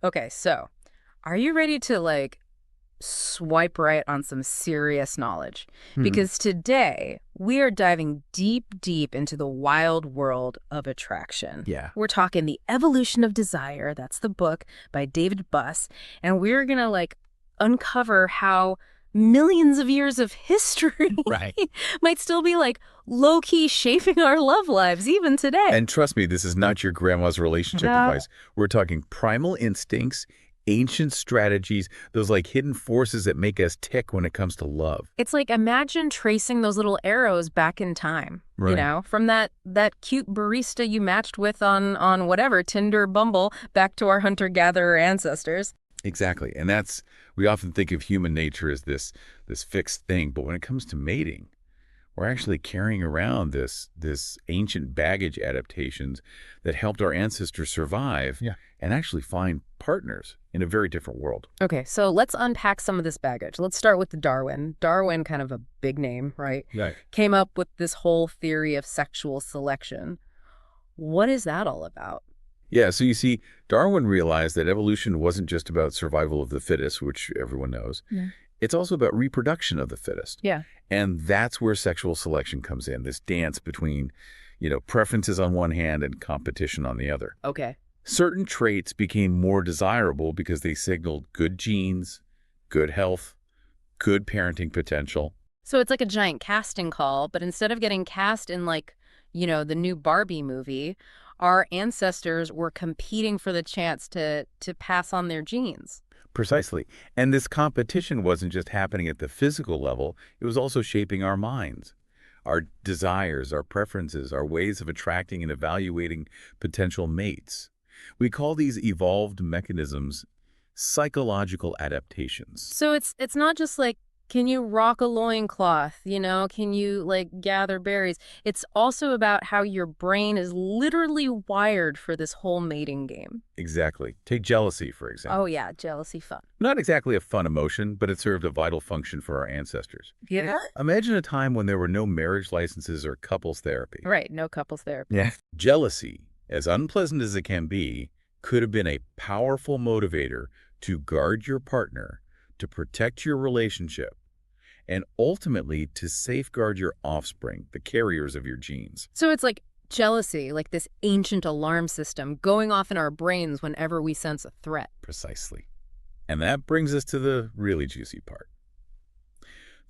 Okay, so are you ready to swipe right on some serious knowledge? Hmm. Because today we are diving deep, deep into the wild world of attraction. Yeah. We're talking The Evolution of Desire. That's the book by David Buss. And we're going to uncover how millions of years of history Right. might still be low key shaping our love lives even today. And trust me, this is not your grandma's relationship No. advice. We're talking primal instincts, ancient strategies, those like hidden forces that make us tick when it comes to love. It's like imagine tracing those little arrows back in time, Right. from that cute barista you matched with on whatever, Tinder, Bumble, back to our hunter-gatherer ancestors. Exactly. And we often think of human nature as this fixed thing, but when it comes to mating, we're actually carrying around this ancient baggage adaptations that helped our ancestors survive. Yeah. And actually find partners in a very different world. Okay, so let's unpack some of this baggage. Let's start with Darwin. Darwin, kind of a big name, right? Right. Came up with this whole theory of sexual selection. What is that all about? Yeah, so you see, Darwin realized that evolution wasn't just about survival of the fittest, which everyone knows. Yeah. It's also about reproduction of the fittest. Yeah. And that's where sexual selection comes in, this dance between, preferences on one hand and competition on the other. Okay. Certain traits became more desirable because they signaled good genes, good health, good parenting potential. So it's like a giant casting call, but instead of getting cast in the new Barbie movie, our ancestors were competing for the chance to pass on their genes. Precisely. And this competition wasn't just happening at the physical level, it was also shaping our minds, our desires, our preferences, our ways of attracting and evaluating potential mates. We call these evolved mechanisms psychological adaptations. So it's not just can you rock a loincloth, can you gather berries? It's also about how your brain is literally wired for this whole mating game. Exactly. Take jealousy, for Oh example. yeah, jealousy fun. Not exactly a fun emotion, but it served a vital function for our ancestors. Yeah. Imagine a time when there were no marriage licenses or couples therapy. Right, no couples therapy. Yeah. Jealousy, as unpleasant as it can be, could have been a powerful motivator to guard your partner, to protect your relationship, and ultimately to safeguard your offspring, the carriers of your genes. So it's like jealousy, like this ancient alarm system going off in our brains whenever we sense a threat. Precisely. And that brings us to the really juicy part.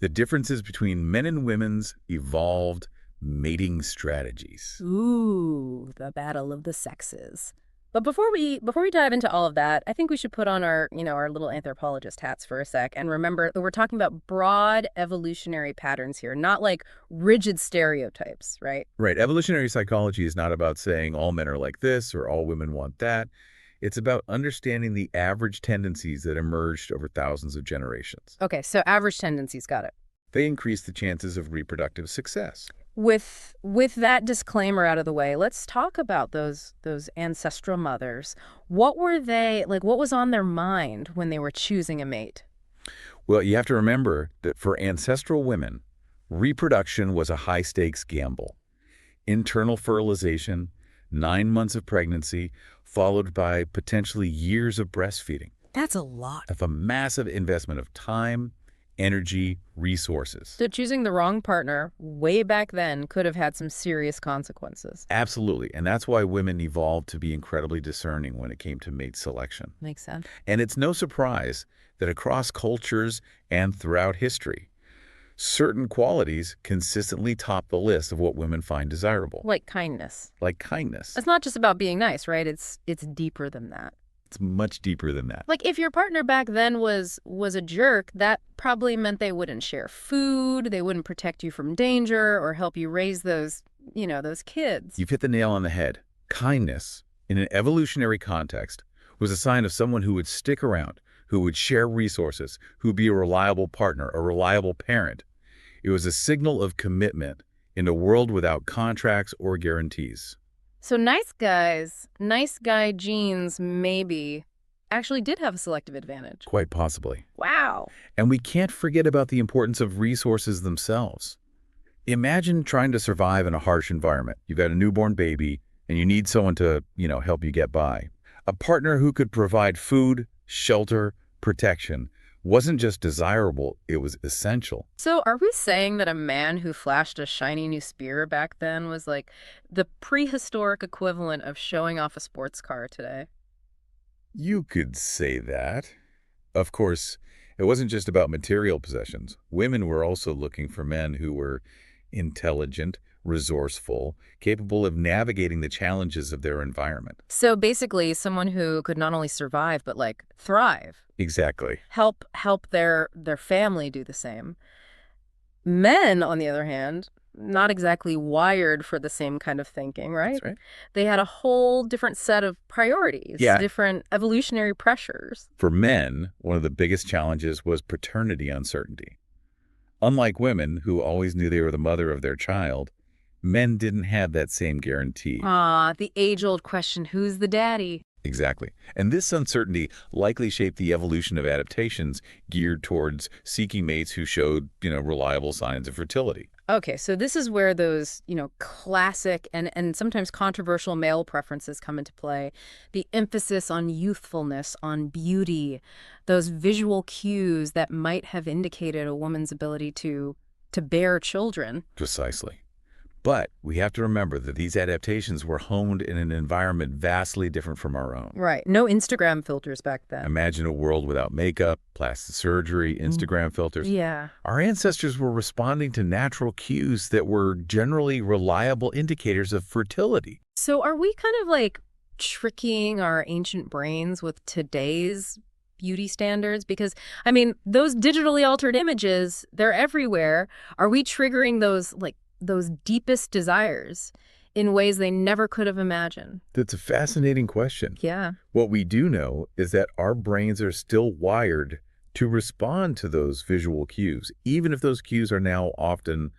The differences between men and women's evolved mating strategies. Ooh, the battle of the sexes. But before we dive into all of that, I think we should put on our little anthropologist hats for a sec and remember that we're talking about broad evolutionary patterns here, not rigid stereotypes, right? Right. Evolutionary psychology is not about saying all men are like this or all women want that. It's about understanding the average tendencies that emerged over thousands of generations. Okay, so average tendencies, got it. They increase the chances of reproductive success. With that disclaimer out of the way, let's talk about those ancestral mothers. What were they like? What was on their mind when they were choosing a mate? Well, you have to remember that for ancestral women, reproduction was a high-stakes gamble. Internal fertilization, 9 months of pregnancy, followed by potentially years of breastfeeding, That's a lot. of a massive investment of time, energy, resources. So choosing the wrong partner way back then could have had some serious consequences. Absolutely. And that's why women evolved to be incredibly discerning when it came to mate selection. Makes sense. And it's no surprise that across cultures and throughout history, certain qualities consistently top the list of what women find desirable, Like kindness. like kindness. It's not just about being nice, right? It's deeper than that. It's much deeper than that. Like if your partner back then was a jerk, that probably meant they wouldn't share food, they wouldn't protect you from danger or help you raise those kids. You've hit the nail on the head. Kindness, in an evolutionary context, was a sign of someone who would stick around, who would share resources, who would be a reliable partner, a reliable parent. It was a signal of commitment in a world without contracts or guarantees. So nice guy genes maybe actually did have a selective advantage. Quite possibly. Wow. And we can't forget about the importance of resources themselves. Imagine trying to survive in a harsh environment. You've got a newborn baby, and you need someone to, help you get by. A partner who could provide food, shelter, protection wasn't just desirable, it was essential. So are we saying that a man who flashed a shiny new spear back then was like the prehistoric equivalent of showing off a sports car today? You could say that. Of course, it wasn't just about material possessions. Women were also looking for men who were intelligent, resourceful, capable of navigating the challenges of their environment. So basically someone who could not only survive but like thrive, Exactly. help their family do the same. Men, on the other hand, not exactly wired for the same kind of thinking, That's right? right. They had a whole different set of priorities, Yeah. different evolutionary pressures. For men, one of the biggest challenges was paternity uncertainty. Unlike women, who always knew they were the mother of their child, men didn't have that same guarantee. Ah, the age-old question, who's the daddy? Exactly. And this uncertainty likely shaped the evolution of adaptations geared towards seeking mates who showed, reliable signs of fertility. Okay, so this is where those, classic and sometimes controversial male preferences come into play. The emphasis on youthfulness, on beauty, those visual cues that might have indicated a woman's ability to bear children. Precisely. But we have to remember that these adaptations were honed in an environment vastly different from our own. Right. No Instagram filters back then. Imagine a world without makeup, plastic surgery, Instagram filters. Yeah. Our ancestors were responding to natural cues that were generally reliable indicators of fertility. So are we kind of like tricking our ancient brains with today's beauty standards? Because, I mean, those digitally altered images, they're everywhere. Are we triggering those deepest desires in ways they never could have imagined? That's a fascinating question. Yeah. What we do know is that our brains are still wired to respond to those visual cues, even if those cues are now often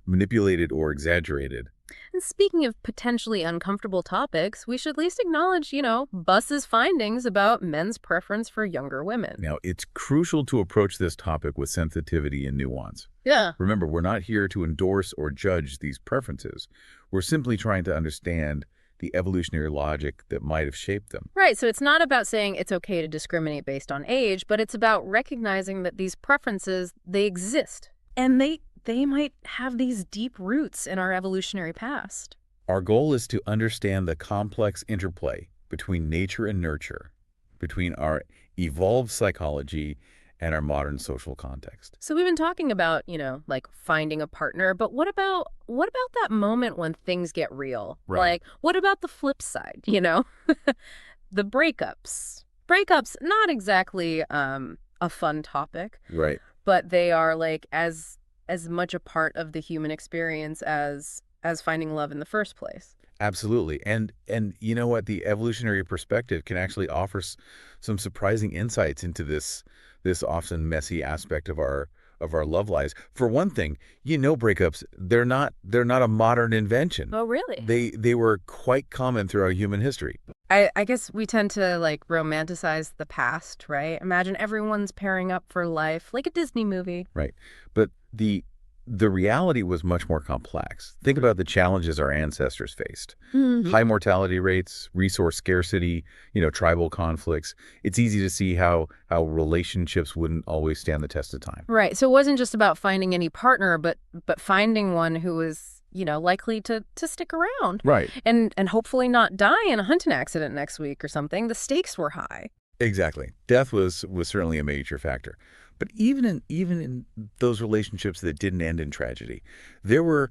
manipulated or exaggerated. And speaking of potentially uncomfortable topics, we should at least acknowledge, Buss's findings about men's preference for younger women. Now, it's crucial to approach this topic with sensitivity and nuance. Yeah. Remember, we're not here to endorse or judge these preferences. We're simply trying to understand the evolutionary logic that might have shaped them. Right, so it's not about saying it's okay to discriminate based on age, but it's about recognizing that these preferences, they exist. And they might have these deep roots in our evolutionary past. Our goal is to understand the complex interplay between nature and nurture, between our evolved psychology and our modern social context. So we've been talking about, like finding a partner, but what about that moment when things get real? Right. Like, what about the flip side, The breakups. Breakups, not exactly a fun topic, Right. but they are like as much a part of the human experience as finding love in the first place. Absolutely. And you know what? The evolutionary perspective can actually offer some surprising insights into this often messy aspect of our love lives. For one thing, breakups, they're not a modern invention. Oh, really? They were quite common throughout human history. I guess we tend to like romanticize the past, right? Imagine everyone's pairing up for life, like a Disney movie. Right. But the reality was much more complex. Think about the challenges our ancestors faced. Mhm. High mortality rates, resource scarcity, tribal conflicts. It's easy to see how relationships wouldn't always stand the test of time. Right. So it wasn't just about finding any partner, but finding one who was, likely to stick around Right. and hopefully not die in a hunting accident next week or something. The stakes were high. Exactly. Death was certainly a major factor. But even in those relationships that didn't end in tragedy, there were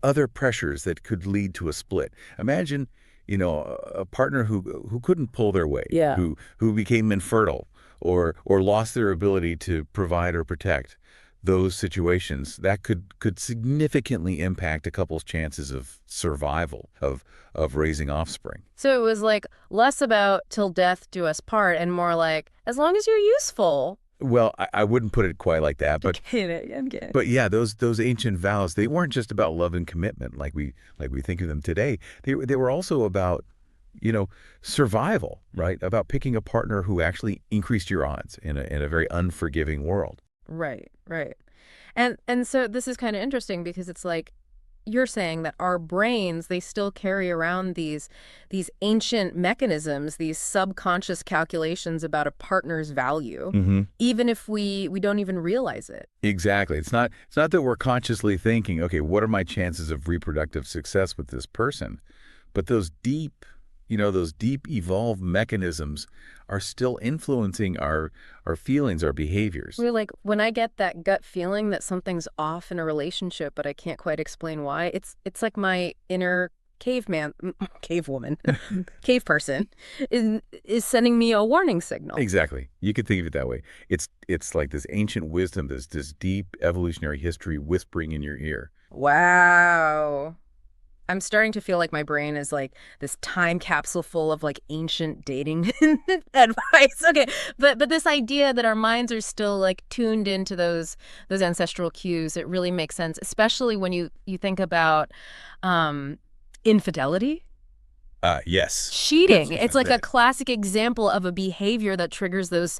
other pressures that could lead to a split. Imagine, a partner who couldn't pull their weight, Yeah. who became infertile or lost their ability to provide or protect. Those situations that could significantly impact a couple's chances of survival, of raising offspring. So it was like less about till death do us part and more like as long as you're useful. Well, I wouldn't put it quite like that, but I'm kidding. But yeah, those ancient vows, they weren't just about love and commitment like we think of them today. They were also about, survival, right? About picking a partner who actually increased your odds in a very unforgiving world. Right, right. And so this is kind of interesting because it's like, you're saying that our brains, they still carry around these ancient mechanisms, these subconscious calculations about a partner's value, Hmm. even if we don't even realize it. Exactly. It's not that we're consciously thinking, okay, what are my chances of reproductive success with this person? But those deep evolved mechanisms are still influencing our feelings, our behaviors. We're like, when I get that gut feeling that something's off in a relationship, but I can't quite explain why, it's like my inner caveman, cave woman, cave person is sending me a warning signal. Exactly. You could think of it that way. It's like this ancient wisdom, this deep evolutionary history whispering in your ear. Wow. I'm starting to feel like my brain is like this time capsule full of like ancient dating advice. Okay, but this idea that our minds are still like tuned into those ancestral cues, it really makes sense, especially when you think about um, infidelity. Yes. Cheating. It's like a classic example of a behavior that triggers those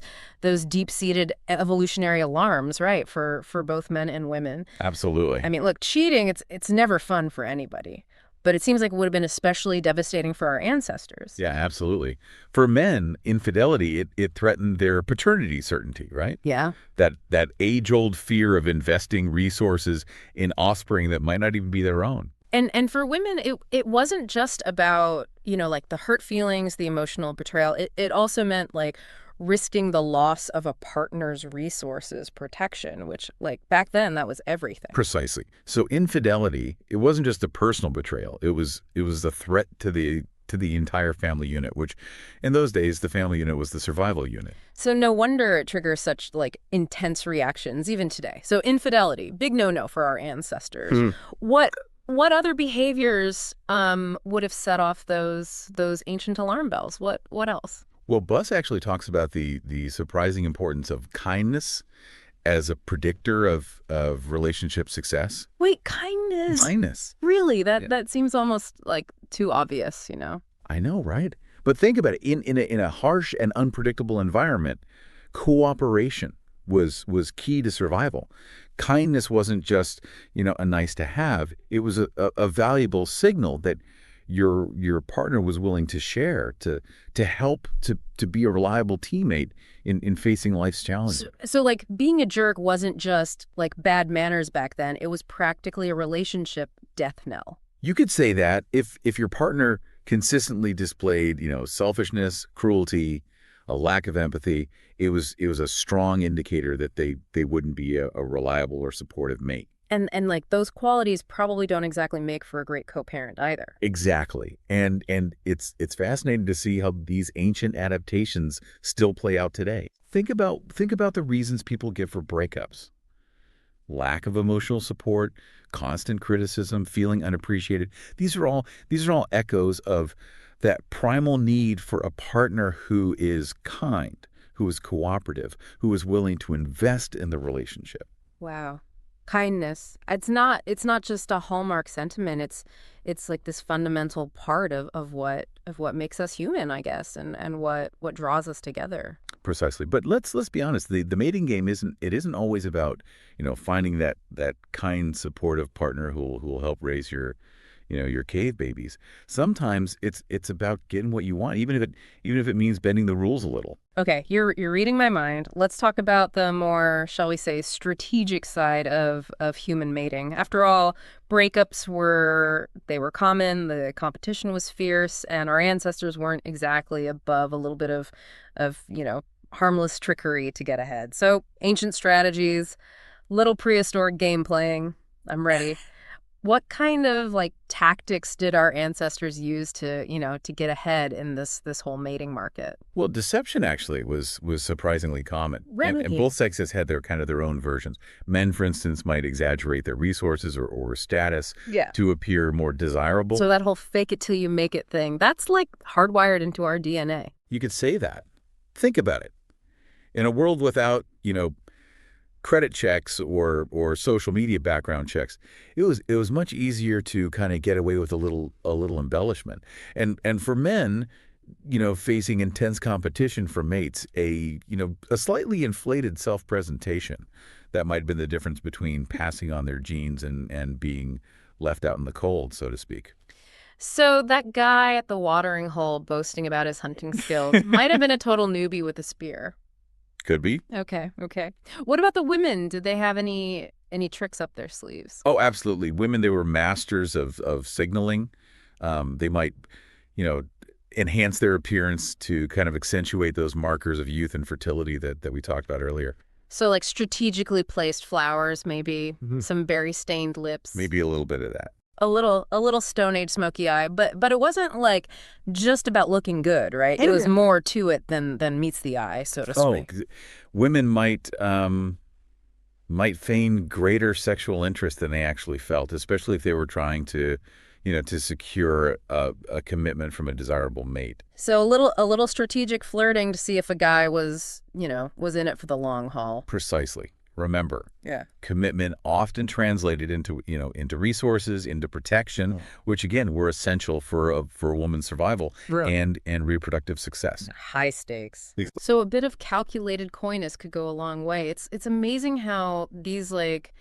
deep-seated evolutionary alarms, right, for both men and women. Absolutely. I mean, look, cheating, it's never fun for anybody, but it seems like it would have been especially devastating for our ancestors. Yeah, absolutely. For men, infidelity, it threatened their paternity certainty, right? Yeah. That age-old fear of investing resources in offspring that might not even be their own. And for women, it wasn't just about, like the hurt feelings, the emotional betrayal. It also meant like risking the loss of a partner's resources protection, which like back then that was everything. Precisely. So infidelity, it wasn't just a personal betrayal. It was a threat to the entire family unit, which in those days the family unit was the survival unit. So no wonder it triggers such like intense reactions even today. So infidelity, big no-no for our ancestors. Hmm. What other behaviors would have set off those ancient alarm bells? What else? Well, Buss actually talks about the surprising importance of kindness as a predictor of relationship success. Wait, kindness. Kindness. Really? Yeah. That seems almost like too obvious. I know, right? But think about it. In a harsh and unpredictable environment, cooperation was key to survival. Kindness wasn't just, a nice to have. It was a valuable signal that your partner was willing to share, to help, to be a reliable teammate in facing life's challenges. So like being a jerk wasn't just like bad manners back then. It was practically a relationship death knell. You could say that if your partner consistently displayed, selfishness, cruelty, a lack of empathy, it was a strong indicator that they wouldn't be a reliable or supportive mate. And like those qualities probably don't exactly make for a great co-parent either. Exactly. And it's fascinating to see how these ancient adaptations still play out today. Think about the reasons people give for breakups. Lack of emotional support, constant criticism, feeling unappreciated. These are all echoes of that primal need for a partner who is kind, who is cooperative, who is willing to invest in the relationship. Wow. Kindness. It's not just a hallmark sentiment. It's like this fundamental part of what makes us human, I guess, and what draws us together. Precisely. But let's be honest, the mating game isn't always about, finding that kind, supportive partner who will help raise your cave babies. Sometimes it's about getting what you want, even if it means bending the rules a little. Okay, you're reading my mind. Let's talk about the more, shall we say, strategic side of human mating. After all, breakups were common, the competition was fierce, and our ancestors weren't exactly above a little bit of harmless trickery to get ahead. So, ancient strategies, little prehistoric game playing. I'm ready. What kind of like tactics did our ancestors use to get ahead in this whole mating market? Well, deception actually was surprisingly common. And Really? both sexes had their own versions. Men, for instance, might exaggerate their resources or status Yeah. to appear more desirable. So that whole fake it till you make it thing, that's like hardwired into our DNA. You could say that. Think about it. In a world without, credit checks or social media background checks, it was much easier to kind of get away with a little embellishment. And for men, facing intense competition from mates, a slightly inflated self-presentation, that might have been the difference between passing on their genes and being left out in the cold, so to speak. So that guy at the watering hole boasting about his hunting skills might have been a total newbie with a spear. Could be. Okay, okay. What about the women? Did they have any tricks up their sleeves? Oh, absolutely. Women, they were masters of signaling. They might, you know, enhance their appearance to kind of accentuate those markers of youth and fertility that we talked about earlier. So like strategically placed flowers, maybe some berry stained lips. Maybe a little bit of that. A little Stone Age smoky eye, but it wasn't like just about looking good, right? It was more to it than meets the eye, so to Oh, speak. 'cause women might feign greater sexual interest than they actually felt, especially if they were trying to, to secure a commitment from a desirable mate. So a little strategic flirting to see if a guy was in it for the long haul. Precisely. Remember, Yeah. commitment often translated into resources, into protection, which again were essential for a woman's survival Really? and reproductive success. High stakes. Ex- So a bit of calculated coyness could go a long way. It's amazing how these like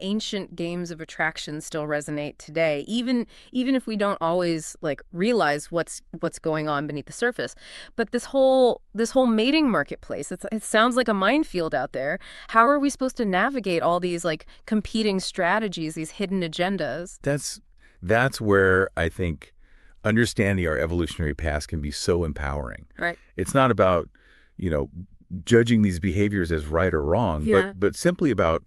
ancient games of attraction still resonate today, even if we don't always like realize what's going on beneath the surface. But this whole mating marketplace, it sounds like a minefield out there. How are we supposed to navigate all these like competing strategies, these hidden agendas? That's where I think understanding our evolutionary past can be so empowering. Right. It's not about, you know, judging these behaviors as right or wrong, Yeah. but simply about,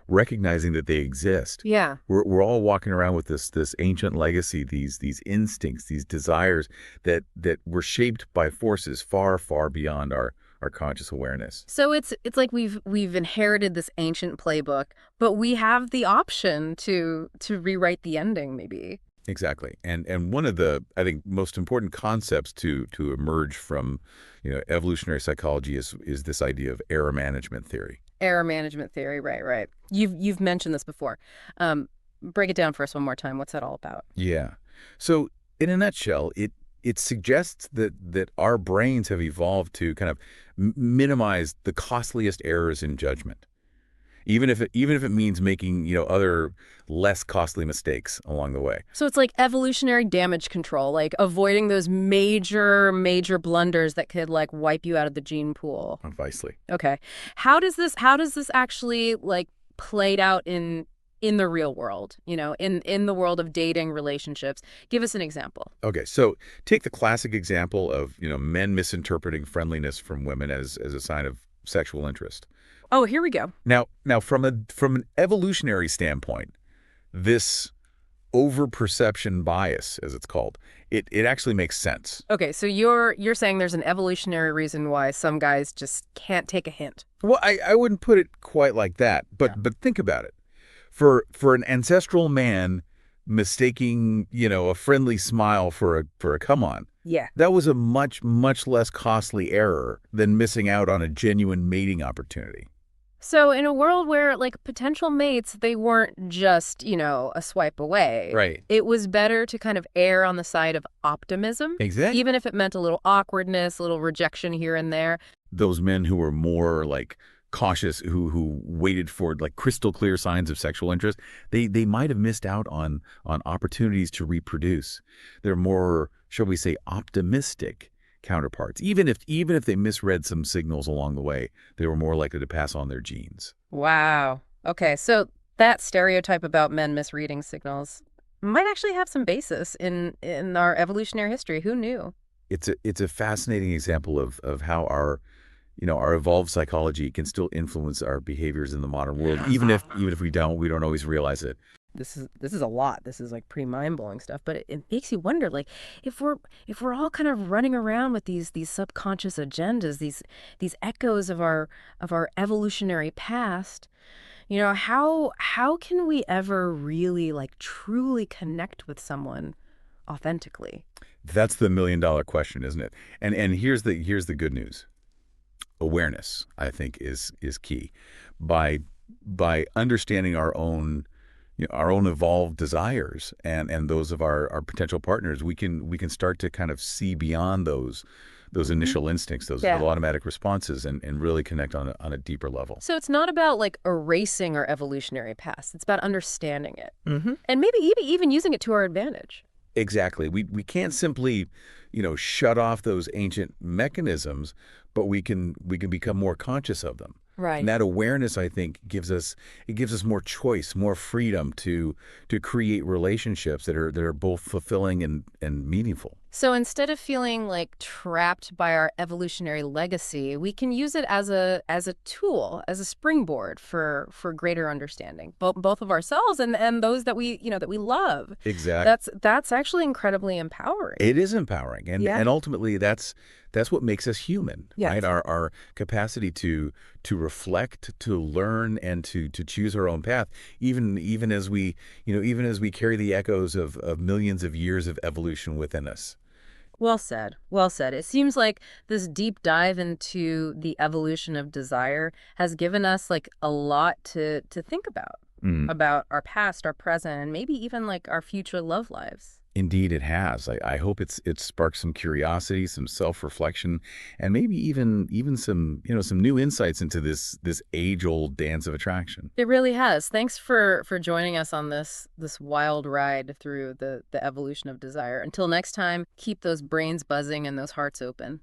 recognizing that they exist. Yeah. We're all walking around with this ancient legacy, these instincts, these desires that were shaped by forces far, far beyond our conscious awareness. So it's like we've inherited this ancient playbook, but we have the option to rewrite the ending maybe. Exactly. And one of the, I think, most important concepts to emerge from, evolutionary psychology is this idea of error management theory. Error management theory, right, right. You've mentioned this before. Break it down for us one more time. What's that all about? Yeah. So in a nutshell, it suggests that our brains have evolved to kind of minimize the costliest errors in judgment, even if it means making other less costly mistakes along the way. So it's like evolutionary damage control, like avoiding those major blunders that could like wipe you out of the gene pool. Obviously. Okay. How does this actually like played out in the real world, in the world of dating relationships? Give us an example. Okay, so take the classic example of men misinterpreting friendliness from women as a sign of sexual interest. Oh, here we go. Now, from an evolutionary standpoint, this overperception bias, as it's called, it actually makes sense. Okay, so you're saying there's an evolutionary reason why some guys just can't take a hint. Well, I wouldn't put it quite like that, but Yeah. but think about it. For an ancestral man mistaking a friendly smile for a come on, Yeah. that was a much less costly error than missing out on a genuine mating opportunity. So in a world where like potential mates, they weren't just, a swipe away. Right. It was better to kind of err on the side of optimism, Exactly. even if it meant a little awkwardness, a little rejection here and there. Those men who were more like cautious, who waited for like crystal clear signs of sexual interest, they might have missed out on opportunities to reproduce. They're more, shall we say, optimistic counterparts. Even if they misread some signals along the way, they were more likely to pass on their genes. Wow. Okay, so that stereotype about men misreading signals might actually have some basis in our evolutionary history. Who knew? It's a fascinating example of how our evolved psychology can still influence our behaviors in the modern world, even if we don't always realize it. This is a lot. This is like pretty mind-blowing stuff, but it makes you wonder, like, if we're all kind of running around with these subconscious agendas, these echoes of our evolutionary past, how can we ever really like truly connect with someone authentically? That's the million-dollar question, isn't it? And here's the good news. Awareness, I think, is key. By understanding our own evolved desires and those of our potential partners, we can start to kind of see beyond those Hmm. initial instincts, those Yeah. automatic responses, and really connect on a deeper level. So it's not about like erasing our evolutionary past. It's about understanding it Hmm. and maybe even using it to our advantage. Exactly. We can't simply, shut off those ancient mechanisms, but we can become more conscious of them. And Right. that awareness, I think, gives us more choice, more freedom to create relationships that are both fulfilling and meaningful. So instead of feeling like trapped by our evolutionary legacy, we can use it as a tool, as a springboard for greater understanding, both of ourselves and those that we love. Exactly. That's actually incredibly empowering. It is empowering, and Yeah. and ultimately that's what makes us human, right? Yes. Our capacity to reflect, to learn, and to choose our own path, even as we carry the echoes of millions of years of evolution within us. Well said. Well said. It seems like this deep dive into the evolution of desire has given us like a lot to think about our past, our present, and maybe even like our future love lives. Indeed, it has. I hope it's sparked some curiosity, some self-reflection, and maybe even some new insights into this age-old dance of attraction. It really has. Thanks for joining us on this wild ride through the evolution of desire. Until next time, keep those brains buzzing and those hearts open.